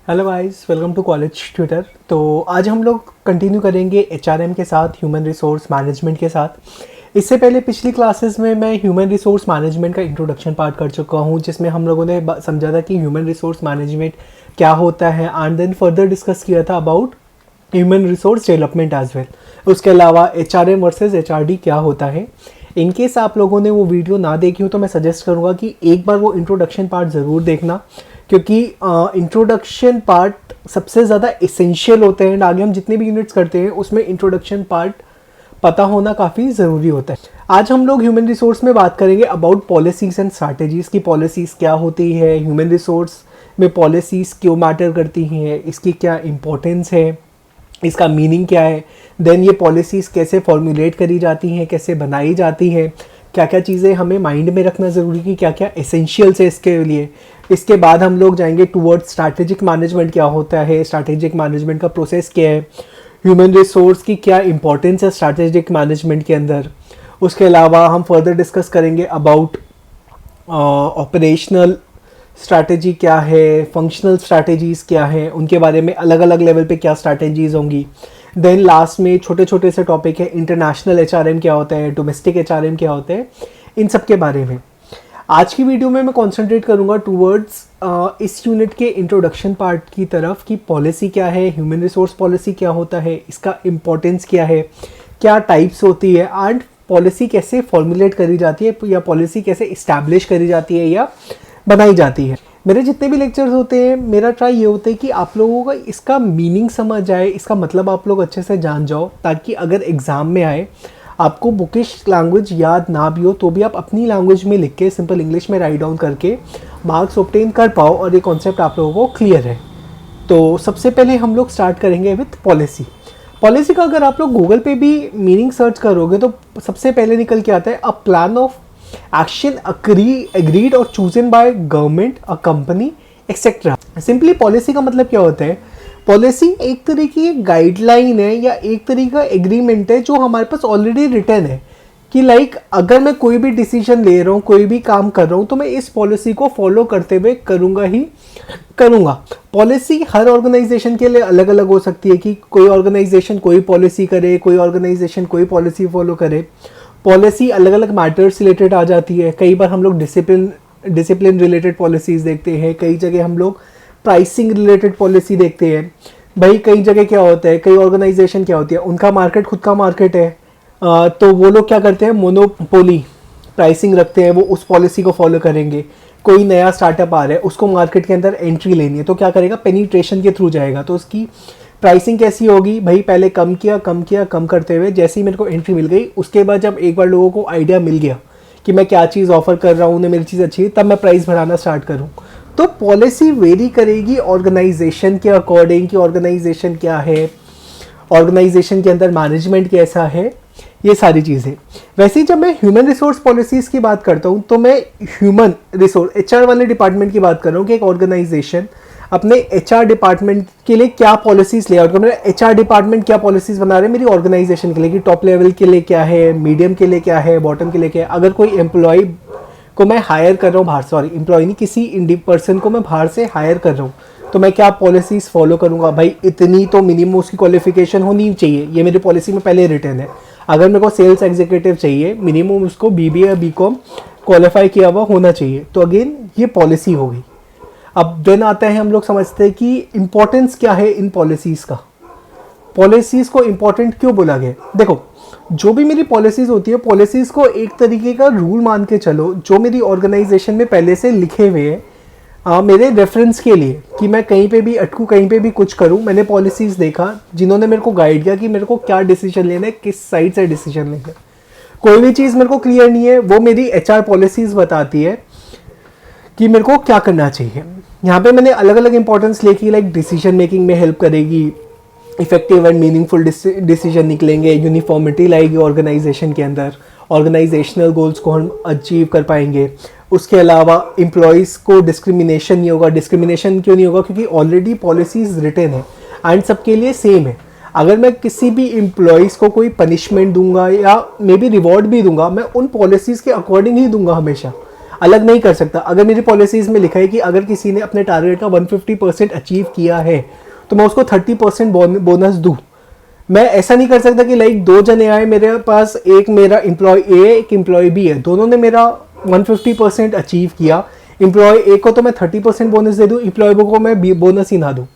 Hello guys, welcome to college Twitter. तो आज हम लोग कंटिन्यू करेंगे एचआरएम के साथ, ह्यूमन रिसोर्स मैनेजमेंट के साथ। इससे पहले पिछली क्लासेस में मैं ह्यूमन रिसोर्स मैनेजमेंट का इंट्रोडक्शन पार्ट कर चुका हूँ, जिसमें हम लोगों ने समझा था कि ह्यूमन रिसोर्स मैनेजमेंट क्या होता है एंड देन फर्दर डिस्कस किया था about human resource development as well. उसके अलावा एचआरएम वर्सेस एचआरडी क्या होता है। इन केस आप लोगों ने वो वीडियो ना देखी हो तो मैं सजेस्ट करूँगा कि एक बार वो इंट्रोडक्शन पार्ट ज़रूर देखना, क्योंकि इंट्रोडक्शन पार्ट सबसे ज़्यादा इसेंशियल होते हैं एंड आगे हम जितने भी यूनिट्स करते हैं उसमें इंट्रोडक्शन पार्ट पता होना काफ़ी ज़रूरी होता है। आज हम लोग ह्यूमन रिसोर्स में बात करेंगे अबाउट पॉलिसीज़ एंड स्ट्रैटेजीज़ की। पॉलिसीज़ क्या होती है, ह्यूमन रिसोर्स में पॉलिसीज़ क्यों मैटर करती हैं, इसकी क्या इम्पोर्टेंस है, इसका मीनिंग क्या है, देन ये पॉलिसीज़ कैसे फॉर्मुलेट करी जाती हैं, कैसे बनाई जाती हैं, क्या क्या चीज़ें हमें माइंड में रखना ज़रूरी है, क्या क्या एसेंशियल्स है इसके लिए। इसके बाद हम लोग जाएंगे टूवर्ड्स स्ट्रैटेजिक मैनेजमेंट क्या होता है, स्ट्रैटेजिक मैनेजमेंट का प्रोसेस क्या है, ह्यूमन रिसोर्स की क्या इंपॉर्टेंस है स्ट्रैटेजिक मैनेजमेंट के अंदर। उसके अलावा हम फर्दर डिस्कस करेंगे अबाउट ऑपरेशनल स्ट्रैटेजी क्या है, फंक्शनल स्ट्रैटेजीज़ क्या है, उनके बारे में अलग अलग लेवल पे क्या स्ट्रैटेजीज़ होंगी। देन लास्ट में छोटे छोटे से टॉपिक है, इंटरनेशनल एचआरएम क्या होता है, डोमेस्टिक एचआरएम क्या होता है, इन सब के बारे में। आज की वीडियो में मैं कंसंट्रेट करूंगा टूवर्ड्स इस यूनिट के इंट्रोडक्शन पार्ट की तरफ कि पॉलिसी क्या है, ह्यूमन रिसोर्स पॉलिसी क्या होता है, इसका इम्पोर्टेंस क्या है, क्या टाइप्स होती है एंड पॉलिसी कैसे फॉर्मुलेट करी जाती है या पॉलिसी कैसे इस्टेब्लिश करी जाती है या बनाई जाती है। मेरे जितने भी लेक्चर्स होते हैं मेरा ट्राई ये होता है कि आप लोगों का इसका मीनिंग समझ जाए, इसका मतलब आप लोग अच्छे से जान जाओ, ताकि अगर एग्ज़ाम में आए आपको बुकिश लैंग्वेज याद ना भी हो तो भी आप अपनी लैंग्वेज में लिख के सिंपल इंग्लिश में राइट डाउन करके मार्क्स ऑब्टेन कर पाओ और ये कॉन्सेप्ट आप लोगों को क्लियर है। तो सबसे पहले हम लोग स्टार्ट करेंगे विथ पॉलिसी। पॉलिसी का अगर आप लोग गूगल पे भी मीनिंग सर्च करोगे तो सबसे पहले निकल के आता है a plan of action agreed और chosen by government, a company, etc. Simply policy का मतलब क्या होता है? पॉलिसी एक तरह की गाइडलाइन है या एक तरह का एग्रीमेंट है जो हमारे पास ऑलरेडी रिटर्न है कि लाइक अगर मैं कोई भी डिसीजन ले रहा हूँ, कोई भी काम कर रहा हूँ तो मैं इस पॉलिसी को फॉलो करते हुए करूँगा ही करूँगा। पॉलिसी हर ऑर्गेनाइजेशन के लिए अलग अलग हो सकती है कि कोई ऑर्गेनाइजेशन कोई पॉलिसी करे, कोई ऑर्गेनाइजेशन कोई पॉलिसी फॉलो करे। पॉलिसी अलग अलग मैटर्स रिलेटेड आ जाती है। कई बार हम लोग डिसिप्लिन रिलेटेड पॉलिसीज़ देखते हैं, कई जगह हम लोग प्राइसिंग रिलेटेड पॉलिसी देखते हैं। भाई कई जगह क्या होता है, कई ऑर्गेनाइजेशन क्या होती है, उनका मार्केट खुद का मार्केट है, तो वो लोग क्या करते हैं, मोनोपोली प्राइसिंग रखते हैं, वो उस पॉलिसी को फॉलो करेंगे। कोई नया स्टार्टअप आ रहा है, उसको मार्केट के अंदर एंट्री लेनी है तो क्या करेगा, पेनिट्रेशन के थ्रू जाएगा। तो उसकी प्राइसिंग कैसी होगी, भाई पहले कम किया कम करते हुए जैसे ही मेरे को एंट्री मिल गई, उसके बाद जब एक बार लोगों को आइडिया मिल गया कि मैं क्या चीज़ ऑफर कर रहा हूँ, मेरी चीज़ अच्छी है, तब मैं प्राइस बढ़ाना स्टार्ट करूँ। तो पॉलिसी वेरी करेगी ऑर्गेनाइजेशन के अकॉर्डिंग कि ऑर्गेनाइजेशन क्या है, ऑर्गेनाइजेशन के अंदर मैनेजमेंट कैसा है, ये सारी चीज़ें। वैसे ही जब मैं ह्यूमन रिसोर्स पॉलिसीज़ की बात करता हूँ तो मैं ह्यूमन रिसोर्स एचआर वाले डिपार्टमेंट की बात कर रहा हूँ कि एक ऑर्गेनाइजेशन अपने एचआर डिपार्टमेंट के लिए क्या पॉलिसीज़ ले आउट कर, मेरा एचआर डिपार्टमेंट क्या पॉलिसीज़ बना रहे हैं मेरी ऑर्गेनाइजेशन के लिए, कि टॉप लेवल के लिए क्या है, मीडियम के लिए क्या है, बॉटम के लिए क्या है। अगर कोई एम्प्लॉय को मैं हायर कर रहा हूँ बाहर, सॉरी एम्प्लॉय नहीं, किसी पर्सन को मैं बाहर से हायर कर रहा हूँ तो मैं क्या पॉलिसीज़ फॉलो करूँगा, भाई इतनी तो मिनिमम उसकी क्वालिफिकेशन होनी चाहिए, ये मेरी पॉलिसी में पहले रिटर्न है। अगर मेरे को सेल्स एग्जीक्यूटिव चाहिए, मिनिमम उसको बीबीए या बीकॉम क्वालिफाई किया हुआ होना चाहिए। तो अगेन ये पॉलिसी हो गई। अब देन आता है, हम लोग समझते हैं कि इंपॉर्टेंस क्या है इन पॉलिसीज़ का, पॉलिसीज़ को इंपॉर्टेंट क्यों बोला गया। देखो, जो भी मेरी पॉलिसीज़ होती है, पॉलिसीज़ को एक तरीके का रूल मान के चलो जो मेरी ऑर्गेनाइजेशन में पहले से लिखे हुए हैं मेरे रेफरेंस के लिए, कि मैं कहीं पे भी अटकूँ, कहीं पे भी कुछ करूँ। मैंने पॉलिसीज़ देखा जिन्होंने मेरे को गाइड किया कि मेरे को क्या डिसीजन लेना है, किस साइड से डिसीजन लेना है। कोई भी चीज़ मेरे को क्लियर नहीं है, वो मेरी एचआर पॉलिसीज़ बताती है कि मेरे को क्या करना चाहिए। यहाँ पे मैंने अलग अलग इंपॉर्टेंस लेके, लाइक डिसीजन मेकिंग में हेल्प करेगी, इफेक्टिव एंड मीनिंगफुल डिसीजन निकलेंगे, यूनिफॉर्मिटी लाएगी ऑर्गेनाइजेशन के अंदर, ऑर्गेनाइजेशनल गोल्स को हम अचीव कर पाएंगे। उसके अलावा एम्प्लॉयज़ को डिस्क्रिमिनेशन नहीं होगा। डिस्क्रिमिनेशन क्यों नहीं होगा, क्योंकि ऑलरेडी पॉलिसीज़ रिटन है एंड सबके लिए सेम है। अगर मैं किसी भी एम्प्लॉयज़ को कोई पनिशमेंट दूंगा या मे बी रिवॉर्ड भी दूंगा, मैं उन पॉलिसीज़ के अकॉर्डिंग ही दूंगा हमेशा। अलग नहीं कर सकता। अगर मेरी पॉलिसीज़ में लिखा है कि अगर किसी ने अपने टारगेट का 150% अचीव किया है तो मैं उसको 30% बोनस दूँ। मैं ऐसा नहीं कर सकता कि लाइक दो जने आए मेरे पास, एक मेरा एम्प्लॉय ए एक एम्प्लॉय बी है, दोनों ने मेरा 150% अचीव किया, एम्प्लॉय ए को तो मैं 30% बोनस दे दूँ, एम्प्लॉय को मैं बोनस ही ना दूँ।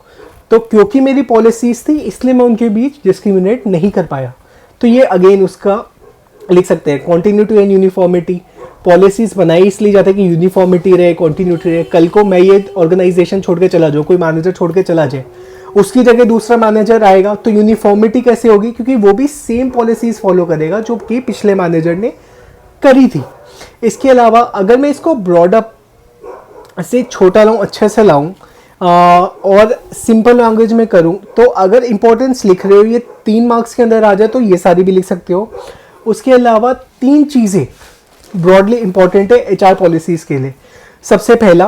तो क्योंकि मेरी पॉलिसीज थी इसलिए मैं उनके बीच डिस्क्रिमिनेट नहीं कर पाया। तो ये अगेन उसका लिख सकते हैं कॉन्टिन्यूटी एंड यूनिफॉर्मिटी। पॉलिसीज बनाई इसलिए जाता है कि यूनिफॉर्मिटी रहे, कॉन्टिन्यूटी रहे। कल को मैं ये ऑर्गेनाइजेशन छोड़ के चला जाऊँ, कोई मैनेजर छोड़ के चला जाए, उसकी जगह दूसरा मैनेजर आएगा तो यूनिफॉर्मिटी कैसे होगी, क्योंकि वो भी सेम पॉलिसीज फॉलो करेगा जो कि पिछले मैनेजर ने करी थी। इसके अलावा अगर मैं इसको ब्रॉडअप से छोटा लाऊं, अच्छे से लाऊं और सिंपल लैंग्वेज में करूं, तो अगर इंपॉर्टेंस लिख रहे हो ये 3 मार्क्स के अंदर आ जाए तो ये सारी भी लिख सकते हो। उसके अलावा 3 चीज़ें ब्रॉडली इंपॉर्टेंट है एचआर पॉलिसीज़ के लिए। सबसे पहला,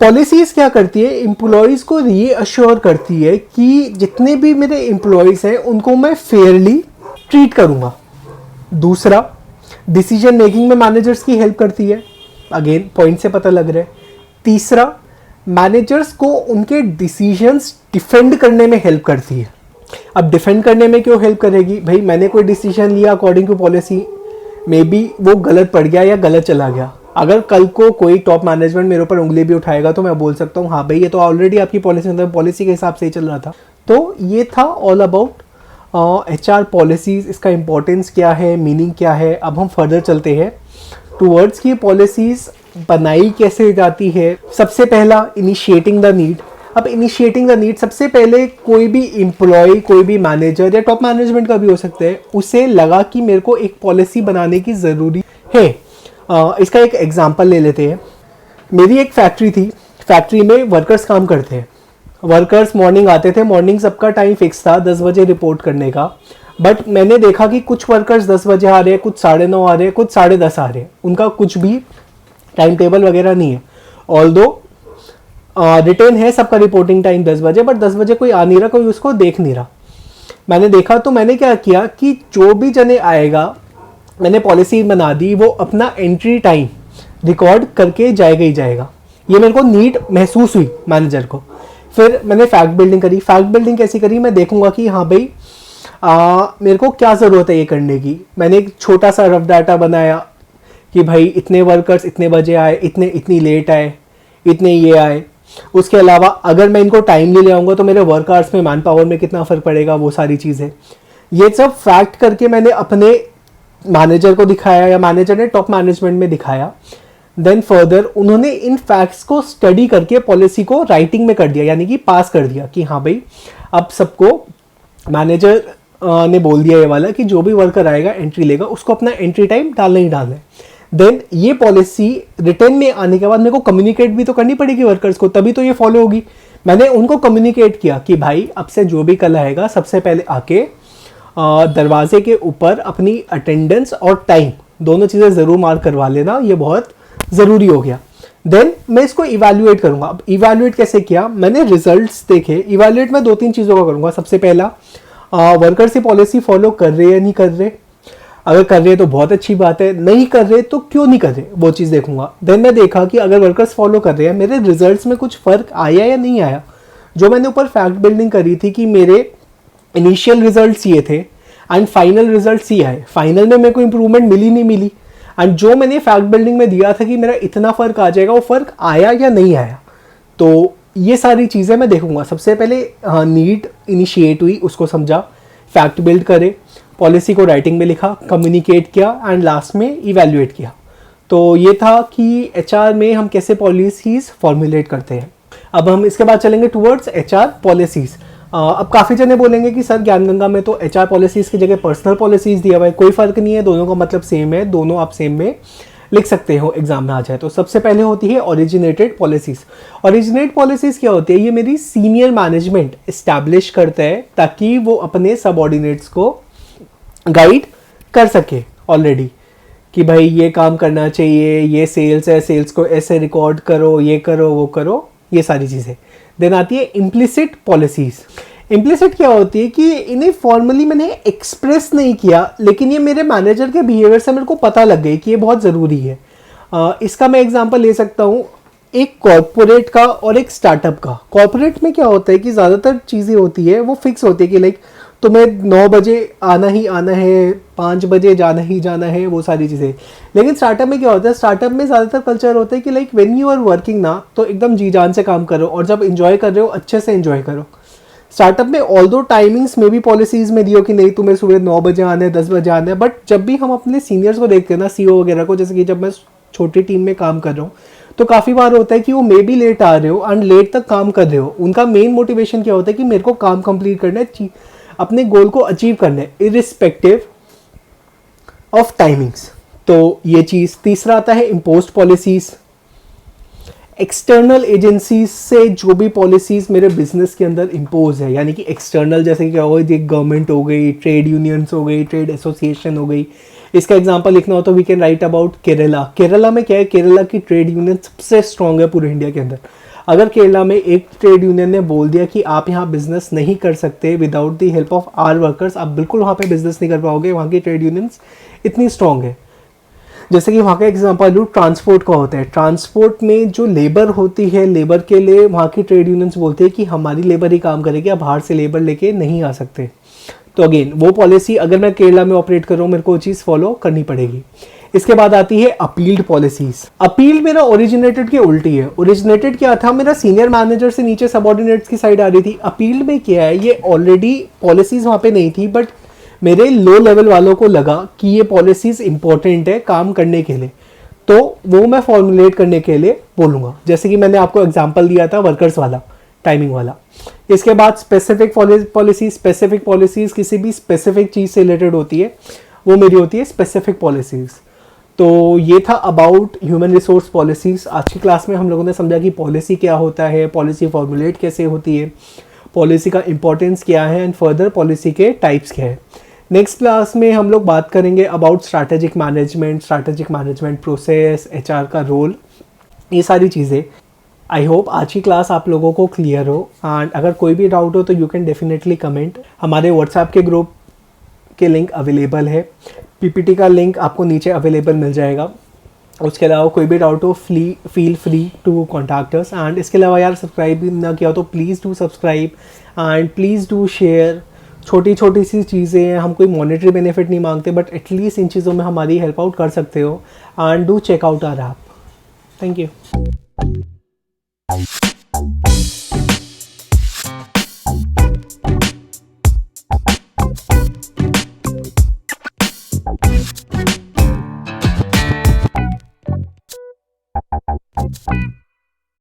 पॉलिसीज़ क्या करती है, एम्प्लॉयज़ को ये अश्योर करती है कि जितने भी मेरे एम्प्लॉयज़ हैं उनको मैं फेयरली ट्रीट करूँगा। दूसरा, डिसीजन मेकिंग में मैनेजर्स की हेल्प करती है, अगेन पॉइंट से पता लग रहा है। तीसरा, मैनेजर्स को उनके डिसीजंस डिफेंड करने में हेल्प करती है। अब डिफेंड करने में क्यों हेल्प करेगी, भाई मैंने कोई डिसीजन लिया according to policy, maybe वो गलत पड़ गया या गलत चला गया, अगर कल को कोई टॉप मैनेजमेंट मेरे ऊपर उंगली भी उठाएगा तो मैं बोल सकता हूँ हाँ भाई ये तो ऑलरेडी आपकी पॉलिसी के हिसाब से ही चल रहा था। तो ये था ऑल अबाउट एचआर पॉलिसीज़, इसका इंपॉर्टेंस क्या है, मीनिंग क्या है। अब हम फर्दर चलते हैं टूवर्ड्स की पॉलिसीज़ बनाई कैसे जाती है। सबसे पहला, इनिशिएटिंग द नीड। अब इनिशिएटिंग द नीड, सबसे पहले कोई भी एम्प्लॉय, कोई भी मैनेजर या टॉप मैनेजमेंट का भी हो सकता है, उसे लगा कि मेरे को एक पॉलिसी बनाने की ज़रूरी है। इसका एक एग्जांपल ले लेते हैं। मेरी एक फैक्ट्री थी, फैक्ट्री में वर्कर्स काम करते हैं। वर्कर्स मॉर्निंग आते थे, मॉर्निंग सबका टाइम फिक्स था 10 बजे रिपोर्ट करने का, बट मैंने देखा कि कुछ वर्कर्स 10 बजे आ रहे हैं, कुछ 9:30 आ रहे हैं, कुछ 10:30 आ रहे हैं, उनका कुछ भी टाइम टेबल वगैरह नहीं है। ऑल्दो रिटेन है सबका रिपोर्टिंग टाइम 10 बजे, बट 10 बजे कोई आ नहीं रहा, कोई उसको देख नहीं रहा। मैंने देखा तो मैंने क्या किया कि जो भी जने आएगा, मैंने पॉलिसी बना दी, वो अपना एंट्री टाइम रिकॉर्ड करके जाएगा ही जाएगा। ये मेरे को नीड महसूस हुई मैनेजर को। फिर मैंने फैक्ट बिल्डिंग करी। फैक्ट बिल्डिंग कैसी करी, मैं देखूंगा कि हाँ भाई मेरे को क्या ज़रूरत है ये करने की। मैंने एक छोटा सा रफ डाटा बनाया कि भाई इतने वर्कर्स इतने बजे आए, इतनी लेट आए, इतने ये आए। उसके अलावा अगर मैं इनको टाइमली ले आऊँगा तो मेरे वर्क आवर्स में, मैन पावर में कितना फ़र्क पड़ेगा, वो सारी चीज़ें। ये सब फैक्ट करके मैंने अपने मैनेजर को दिखाया या मैनेजर ने टॉप मैनेजमेंट में दिखाया। देन फर्दर उन्होंने इन फैक्ट्स को स्टडी करके पॉलिसी को राइटिंग में कर दिया, यानी कि पास कर दिया कि हाँ भाई अब सबको, मैनेजर ने बोल दिया ये वाला कि जो भी वर्कर आएगा एंट्री लेगा उसको अपना एंट्री टाइम डालना ही डालना है। देन ये पॉलिसी रिटर्न में आने के बाद मेरे को कम्युनिकेट भी तो करनी पड़ेगी वर्कर्स को, तभी तो ये फॉलो होगी। मैंने उनको कम्युनिकेट किया कि भाई अब से जो भी कल आएगा सबसे पहले आके दरवाजे के ऊपर अपनी अटेंडेंस और टाइम दोनों चीज़ें ज़रूर मार्क करवा लेना, ये बहुत ज़रूरी हो गया। देन मैं इसको इवैल्यूएट करूँगा। अब इवैल्यूएट कैसे किया, मैंने रिजल्ट्स देखे। इवैल्यूएट मैं 2-3 चीज़ों का करूँगा। सबसे पहला, वर्कर्स ये पॉलिसी फॉलो कर रहे या नहीं कर रहे। अगर कर रहे तो बहुत अच्छी बात है, नहीं कर रहे तो क्यों नहीं कर रहे, वो चीज़ देखूंगा। देन मैं देखा कि अगर वर्कर्स फॉलो कर रहे हैं, मेरे रिजल्ट्स में कुछ फ़र्क आया या नहीं आया। जो मैंने ऊपर फैक्ट बिल्डिंग करी थी कि मेरे इनिशियल रिजल्ट्स ये थे एंड फाइनल रिजल्ट्स ये आए, फाइनल में मेरे को इंप्रूवमेंट मिली नहीं मिली, एंड जो मैंने फैक्ट बिल्डिंग में दिया था कि मेरा इतना फ़र्क आ जाएगा, वो फ़र्क आया या नहीं आया। तो ये सारी चीज़ें मैं देखूंगा। सबसे पहले नीड इनिशिएट हुई, उसको समझा, फैक्ट बिल्ड करे, पॉलिसी को राइटिंग में लिखा, कम्युनिकेट किया एंड लास्ट में इवैल्यूएट किया। तो ये था कि एचआर में हम कैसे पॉलिसीज़ फॉर्मुलेट करते हैं। अब हम इसके बाद चलेंगे टुवर्ड्स एचआर पॉलिसीज़। अब काफ़ी जने बोलेंगे कि सर ज्ञानगंगा में तो एचआर पॉलिसीज़ की जगह पर्सनल पॉलिसीज़ दिया हुआ है। कोई फ़र्क नहीं है, दोनों का मतलब सेम है, दोनों आप सेम में लिख सकते हो एग्जाम में आ जाए। तो सबसे पहले होती है ओरिजिनेटेड पॉलिसीज़। ओरिजिनेट पॉलिसीज़ क्या होती है, ये मेरी सीनियर मैनेजमेंट इस्टेब्लिश करता है ताकि वो अपने सबऑर्डिनेट्स को गाइड कर सके ऑलरेडी कि भाई ये काम करना चाहिए, ये सेल्स है, सेल्स को ऐसे रिकॉर्ड करो, ये करो, वो करो, ये सारी चीज़ें। देन आती है इम्प्लिसिट पॉलिसीज़। इम्प्लिसिट क्या होती है कि इन्हें फॉर्मली मैंने एक्सप्रेस नहीं किया, लेकिन ये मेरे मैनेजर के बिहेवियर से मेरे को पता लग गई कि ये बहुत ज़रूरी है। इसका मैं एग्जांपल ले सकता हूँ एक कॉर्पोरेट का और एक स्टार्टअप का। कॉर्पोरेट में क्या होता है कि ज़्यादातर चीज़ें होती है वो फिक्स होती है कि लाइक तुम्हें 9 बजे आना ही आना है, 5 बजे जाना ही जाना है, वो सारी चीज़ें। लेकिन स्टार्टअप में क्या होता है, स्टार्टअप में ज़्यादातर कल्चर होता है कि like when you are working ना, तो एकदम जी जान से काम करो, और जब इंजॉय कर रहे हो अच्छे से इंजॉय करो। स्टार्टअप में ऑल दो टाइमिंग्स में भी पॉलिसीज में दियो कि नहीं तुम्हें सुबह 9 बजे आना है, 10 बजे आना है, बट जब भी हम अपने सीनियर्स को देखते हैं ना, सीईओ वगैरह को, जैसे कि जब मैं छोटी टीम में काम कर रहा हूँ तो काफ़ी बार होता है कि वो मे भी लेट आ रहे हो एंड लेट तक काम कर रहे हो। उनका मेन मोटिवेशन क्या होता है कि मेरे को काम कंप्लीट करना है, अपने गोल को अचीव करना है इरिस्पेक्टिव ऑफ टाइमिंग्स। तो ये चीज़। तीसरा आता है इम्पोज्ड पॉलिसीज। एक्सटर्नल एजेंसीज से जो भी पॉलिसीज मेरे बिजनेस के अंदर इम्पोज है, यानी कि एक्सटर्नल जैसे क्या हो गई, गवर्नमेंट हो गई, ट्रेड यूनियंस हो गई, ट्रेड एसोसिएशन हो गई। इसका एग्जांपल लिखना हो तो we can write about Kerala. Kerala में क्या है, केरला की ट्रेड यूनियन सबसे स्ट्रांग है पूरे इंडिया के अंदर। अगर केरला में एक ट्रेड यूनियन ने बोल दिया कि आप यहाँ बिजनेस नहीं कर सकते without the help of our workers, आप बिल्कुल वहाँ पे बिजनेस नहीं कर पाओगे। वहाँ की ट्रेड यूनियंस इतनी स्ट्रांग है। जैसे कि वहाँ का एग्जांपल लूँ, ट्रांसपोर्ट का होता है। ट्रांसपोर्ट में जो लेबर होती है, लेबर के लिए वहाँ की ट्रेड यूनियंस बोलते हैं कि हमारी लेबर ही काम करेगी, आप बाहर से लेबर लेके नहीं आ सकते। तो अगेन वो पॉलिसी अगर मैं केरला में ऑपरेट कर रहा हूँ, मेरे को वो चीज़ फॉलो करनी पड़ेगी। इसके बाद आती है अपील्ड पॉलिसीज। अपील मेरा ओरिजिनेटेड के उल्टी है। ओरिजिनेटेड क्या था, मेरा सीनियर मैनेजर से नीचे सबऑर्डिनेट्स की साइड आ रही थी। अपील्ड में क्या है, ये ऑलरेडी पॉलिसीज वहाँ पे नहीं थी, बट मेरे लो लेवल वालों को लगा कि ये पॉलिसीज इंपॉर्टेंट है काम करने के लिए, तो वो मैं फॉर्मुलेट करने के लिए बोलूँगा। जैसे कि मैंने आपको एग्जांपल दिया था वर्कर्स वाला, टाइमिंग वाला। इसके बाद स्पेसिफिक पॉलिसी। स्पेसिफिक पॉलिसीज किसी भी स्पेसिफिक चीज़ से रिलेटेड होती है, वो मेरी होती है स्पेसिफिक पॉलिसीज। तो ये था अबाउट ह्यूमन रिसोर्स पॉलिसीज। आज की क्लास में हम लोगों ने समझा कि पॉलिसी क्या होता है, पॉलिसी फॉर्मुलेट कैसे होती है, पॉलिसी का इंपॉर्टेंस क्या है, एंड फर्दर पॉलिसी के टाइप्स क्या है। नेक्स्ट क्लास में हम लोग बात करेंगे about strategic management process, HR का रोल, ये सारी चीज़ें। आई होप आज की क्लास आप लोगों को क्लियर हो, एंड अगर कोई भी डाउट हो तो यू कैन डेफिनेटली कमेंट। हमारे व्हाट्सएप के ग्रुप के लिंक अवेलेबल है, पीपीटी का लिंक आपको नीचे अवेलेबल मिल जाएगा। उसके अलावा कोई भी डाउट हो feel free to contact us. And इसके अलावा यार सब्सक्राइब भी ना किया हो तो please do subscribe and please do share. छोटी छोटी सी चीज़ें हैं, हम कोई मॉनेटरी बेनिफिट नहीं मांगते, बट एटलीस्ट इन चीज़ों में हमारी हेल्प आउट कर सकते हो। And do check out our app. Thank you.